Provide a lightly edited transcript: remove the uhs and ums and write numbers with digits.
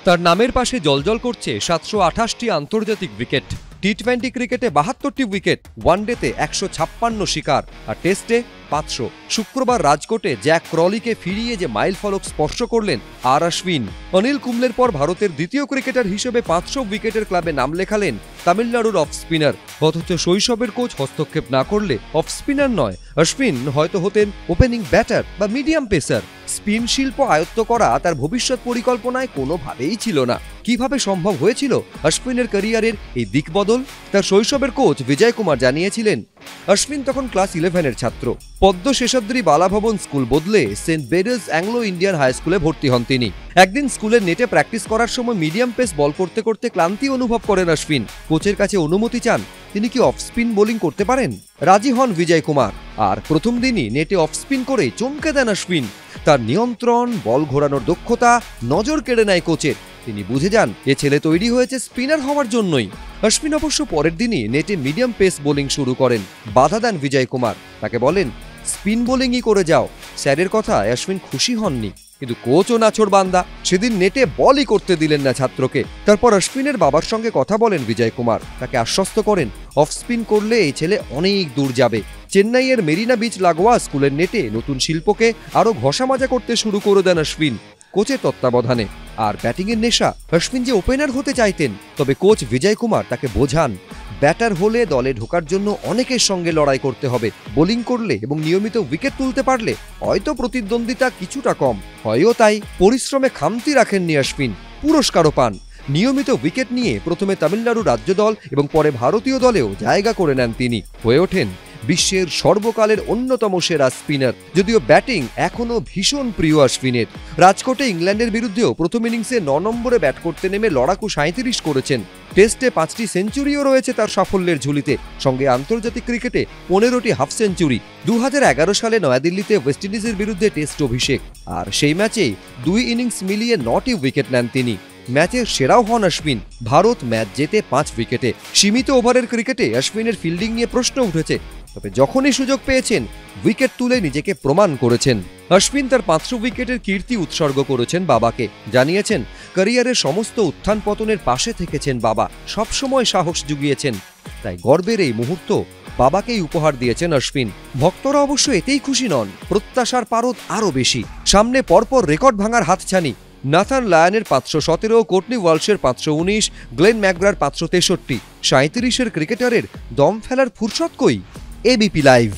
তার নামের পাশে জ্বলজ্বল করছে 728টি আন্তর্জাতিক উইকেট, টি-20 ক্রিকেটে 72টি উইকেট, ওয়ানডেতে 156 শিকার আর টেস্টে 500। শুক্রবার রাজকোটে জ্যাক ক্রলিকে ফিরিয়ে যে মাইল ফলক স্পর্শ করলেন আর অশ্বিন। অনিল কুম্বলের পর ভারতের দ্বিতীয় ক্রিকেটার হিসেবে 500 উইকেটের ক্লাবে নাম লেখালেন তামিলনাড়ুর অফ স্পিনার। অথচ শৈশবের কোচ হস্তক্ষেপ না করলে অফ স্পিনার নয়, অশ্বিন হয়তো হতেন ওপেনিং ব্যাটার বা মিডিয়াম পেসার। স্পিন শিল্প আয়ত্ত করা তার ভবিষ্যৎ পরিকল্পনায় কোনোভাবেই ছিল না। কিভাবে সম্ভব হয়েছিল অশ্বিনের ক্যারিয়ারের এই দিকবদল? তার শৈশবের কোচ বিজয় কুমার জানিয়েছিলেন, অশ্বিন তখন ক্লাস 11-এর ছাত্র। পদ্ম শেষাদ্রি বালাভবন স্কুল বদলে সেন্ট বেডার্স অ্যাংলো ইন্ডিয়ান হাই স্কুলে ভর্তি হন তিনি। একদিন স্কুলের নেটে প্র্যাকটিস করার সময় মিডিয়াম পেস বল করতে করতে ক্লান্তি অনুভব করেন অশ্বিন। কোচের কাছে অনুমতি চান, তিনি কি অফ স্পিন বোলিং করতে পারেন। রাজি হন বিজয় কুমার, আর প্রথম দিনই নেটে অফ স্পিন করে চমকে দেন অশ্বিন। তার নিয়ন্ত্রণ, বল ঘোরানোর দক্ষতা নজর কেড়ে নেয় কোচের। তিনি বুঝে যান এ ছেলে তৈরি হয়েছে স্পিনার হওয়ার জন্যই। অশ্বিন অবশ্য পরের দিনই নেটে মিডিয়াম পেস বোলিং শুরু করেন। বাধা দেন বিজয় কুমার, তাকে বলেন স্পিন বোলিংই করে যাও। স্যারের কথায় অশ্বিন খুশি হননি, কিন্তু কোচও নাছোড় বান্দা, সেদিন নেটে বলই করতে দিলেন না ছাত্রকে। তারপর অশ্বিনের বাবার সঙ্গে কথা বলেন বিজয় কুমার, তাকে আশ্বস্ত করেন অফ স্পিন করলে এই ছেলে অনেক দূর যাবে। চেন্নাইয়ের মেরিনা বিচ লাগোয়া স্কুলের নেটে নতুন শিল্পকে আরও ঘষা মাজা করতে শুরু করে দেন অশ্বিন কোচের তত্ত্বাবধানে। আর ব্যাটিংয়ের নেশা, অশ্বিন যে ওপেনার হতে চাইতেন, তবে কোচ বিজয় কুমার তাকে বোঝান ব্যাটার হলে দলে ঢোকার জন্য অনেকের সঙ্গে লড়াই করতে হবে। বোলিং করলে এবং নিয়মিত উইকেট তুলতে পারলে হয়তো প্রতিদ্বন্দ্বিতা কিছুটা কম হয়ও। তাই পরিশ্রমে খামতি রাখেননি অশ্বিন, পুরস্কারও পান। নিয়মিত উইকেট নিয়ে প্রথমে তামিলনাড়ু রাজ্য দল এবং পরে ভারতীয় দলেও জায়গা করে নেন তিনি। হয়ে ওঠেন বিশ্বের সর্বকালের অন্যতম সেরা স্পিনার। যদিও ব্যাটিং এখনও ভীষণ প্রিয় অশ্বিনের। রাজকোটে ইংল্যান্ডের বিরুদ্ধেও প্রথম ইনিংসে 9 নম্বরে ব্যাট করতে নেমে লড়াকু 37 করেছেন। টেস্টে 5টি সেঞ্চুরিও রয়েছে তার সাফল্যের ঝুলিতে, সঙ্গে আন্তর্জাতিক ক্রিকেটে 15টি হাফ সেঞ্চুরি। 2011 সালে নয়াদিল্লিতে ওয়েস্ট ইন্ডিজের বিরুদ্ধে টেস্ট অভিষেক, আর সেই ম্যাচেই 2 ইনিংস মিলিয়ে 9টি উইকেট নেন তিনি। ম্যাচের সেরাও হন অশ্বিন। ভারত ম্যাচ জেতে 5 উইকেটে। সীমিত ওভারের ক্রিকেটে অশ্বিনের ফিল্ডিং নিয়ে প্রশ্ন উঠেছে, তবে যখনই সুযোগ পেয়েছেন উইকেট তুলে নিজেকে প্রমাণ করেছেন। অশ্বিন তার 500 উইকেটের কীর্তি উৎসর্গ করেছেন বাবাকে। জানিয়েছেন ক্যারিয়ারের সমস্ত উত্থান পতনের পাশে থেকেছেন বাবা, সবসময় সাহস জুগিয়েছেন। তাই গর্বের এই মুহূর্ত বাবাকেই উপহার দিয়েছেন অশ্বিন। ভক্তরা অবশ্য এতেই খুশি নন, প্রত্যাশার পারদ আরও বেশি। সামনে পরপর রেকর্ড ভাঙার হাতছানি। নাথান লায়নের 517, কোর্টনি ওয়ালশের 519, গ্লেন ম্যাকগ্রার 563। 37-এর ক্রিকেটারের দম ফেলার ফুরসত কই? এবিপি লাইভ।